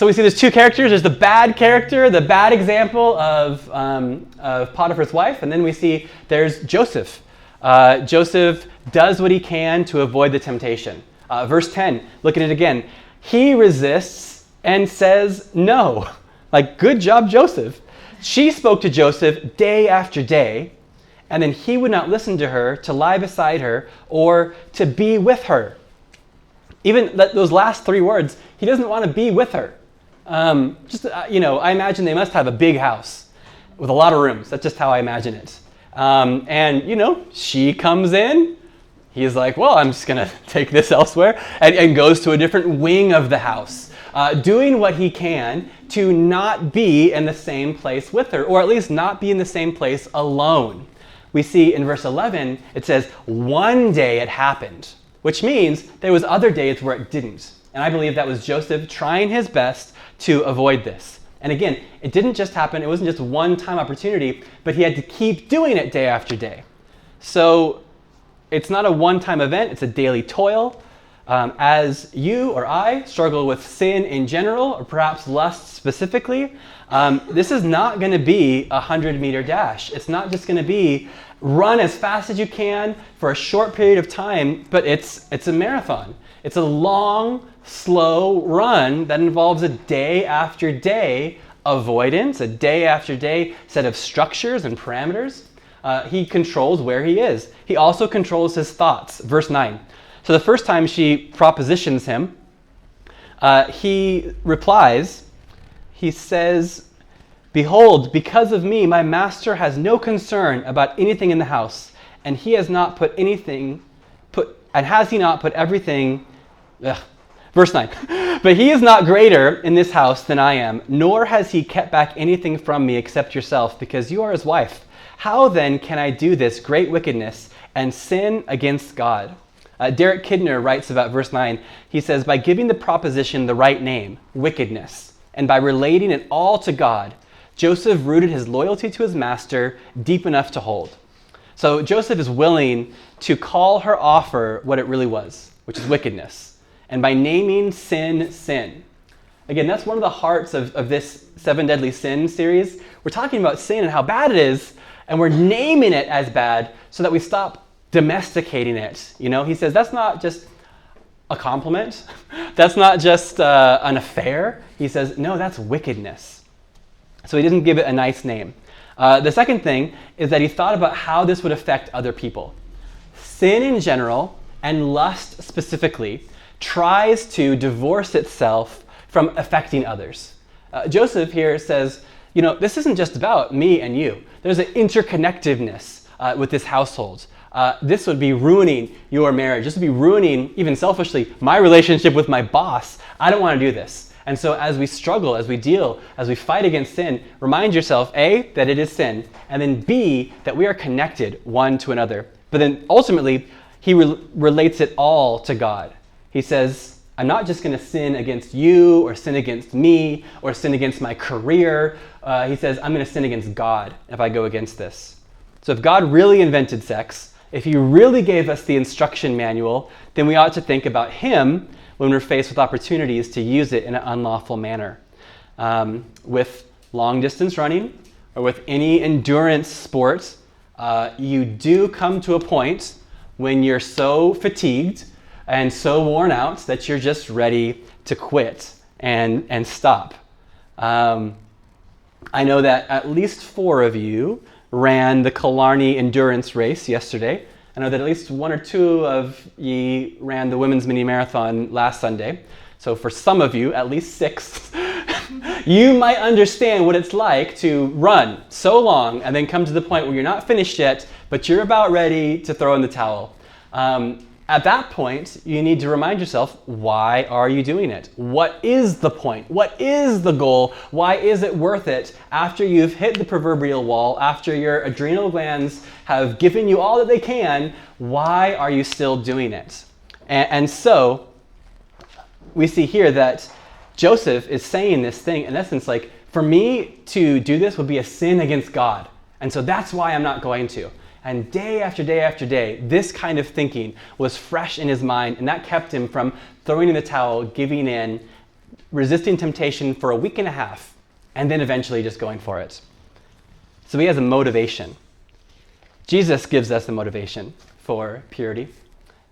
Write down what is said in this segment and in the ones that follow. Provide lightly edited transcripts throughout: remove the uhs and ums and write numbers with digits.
So we see there's two characters. There's the bad character, the bad example of Potiphar's wife, and then we see there's Joseph. Joseph does what he can to avoid the temptation. Verse 10, look at it again. He resists and says no. Like, good job, Joseph. She spoke to Joseph day after day, and then he would not listen to her, to lie beside her, or to be with her. Even those last three words, he doesn't want to be with her. I imagine they must have a big house with a lot of rooms. That's just how I imagine it. She comes in. He's like, well, I'm just going to take this elsewhere, and goes to a different wing of the house, doing what he can to not be in the same place with her, or at least not be in the same place alone. We see in verse 11, it says, one day it happened, which means there was other days where it didn't. And I believe that was Joseph trying his best to avoid this. And again, it didn't just happen. It wasn't just one-time opportunity, but he had to keep doing it day after day. So it's not a one-time event. It's a daily toil. As you or I struggle with sin in general, or perhaps lust specifically, this is not going to be a 100-meter dash. It's not just going to be run as fast as you can for a short period of time, but it's a marathon. It's a long, slow run that involves a day after day avoidance, a day after day set of structures and parameters. He controls where he is. He also controls his thoughts. Verse 9. So the first time she propositions him, he replies, he says, behold, because of me, my master has no concern about anything in the house, and he has not put anything, has he not put everything, verse 9, but he is not greater in this house than I am, nor has he kept back anything from me except yourself, because you are his wife. How then can I do this great wickedness and sin against God? Derek Kidner writes about verse 9. He says, by giving the proposition the right name, wickedness, and by relating it all to God, Joseph rooted his loyalty to his master deep enough to hold. So Joseph is willing to call her offer what it really was, which is wickedness. And by naming sin, sin. Again, that's one of the hearts of this 7 Deadly Sins series. We're talking about sin and how bad it is, and we're naming it as bad so that we stop domesticating it. He says that's not just a compliment. That's not just an affair. He says, no, that's wickedness. So he didn't give it a nice name. The second thing is that he thought about how this would affect other people. Sin in general, and lust specifically, tries to divorce itself from affecting others. Joseph here says, this isn't just about me and you. There's an interconnectedness with this household. This would be ruining your marriage. This would be ruining, even selfishly, my relationship with my boss. I don't want to do this. And so as we struggle, as we deal, as we fight against sin, remind yourself, A, that it is sin, and then B, that we are connected one to another. But then ultimately, he relates it all to God. He says, I'm not just going to sin against you or sin against me or sin against my career. He says, I'm going to sin against God if I go against this. So if God really invented sex, if he really gave us the instruction manual, then we ought to think about him when we're faced with opportunities to use it in an unlawful manner. With long distance running or with any endurance sport, you do come to a point when you're so fatigued and so worn out that you're just ready to quit and stop. I know that at least 4 of you ran the Killarney endurance race yesterday. I know that at least 1 or 2 of ye ran the women's mini marathon last Sunday. So for some of you, at least 6, you might understand what it's like to run so long and then come to the point where you're not finished yet, but you're about ready to throw in the towel. At that point, you need to remind yourself, why are you doing it? What is the point? What is the goal? Why is it worth it after you've hit the proverbial wall, after your adrenal glands have given you all that they can? Why are you still doing it? And so we see here that Joseph is saying this thing, in essence, like, for me to do this would be a sin against God. And so that's why I'm not going to. And day after day after day, this kind of thinking was fresh in his mind, and that kept him from throwing in the towel, giving in, resisting temptation for a week and a half, and then eventually just going for it. So he has a motivation. Jesus gives us a motivation for purity.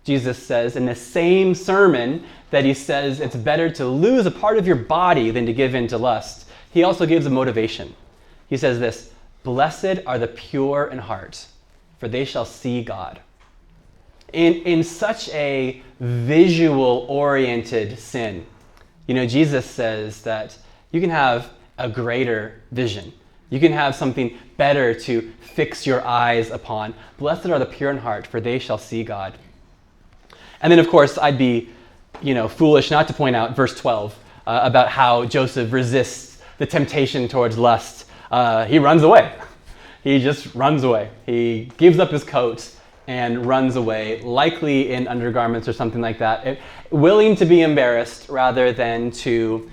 Jesus says in the same sermon that he says it's better to lose a part of your body than to give in to lust. He also gives a motivation. He says this, "Blessed are the pure in heart, for they shall see God." In such a visual-oriented sin, Jesus says that you can have a greater vision. You can have something better to fix your eyes upon. Blessed are the pure in heart, for they shall see God. And then, of course, I'd be, foolish not to point out verse 12 about how Joseph resists the temptation towards lust. He runs away. He just runs away. He gives up his coat and runs away, likely in undergarments or something like that, willing to be embarrassed rather than to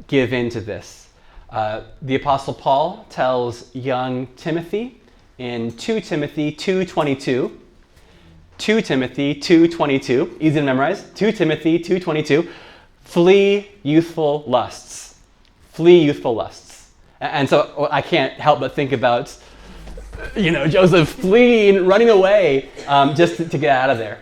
give in to this. The Apostle Paul tells young Timothy in 2 Timothy 2:22, 2 Timothy 2:22, easy to memorize, 2 Timothy 2:22, flee youthful lusts. Flee youthful lusts. And so I can't help but think about Joseph fleeing, running away just to get out of there.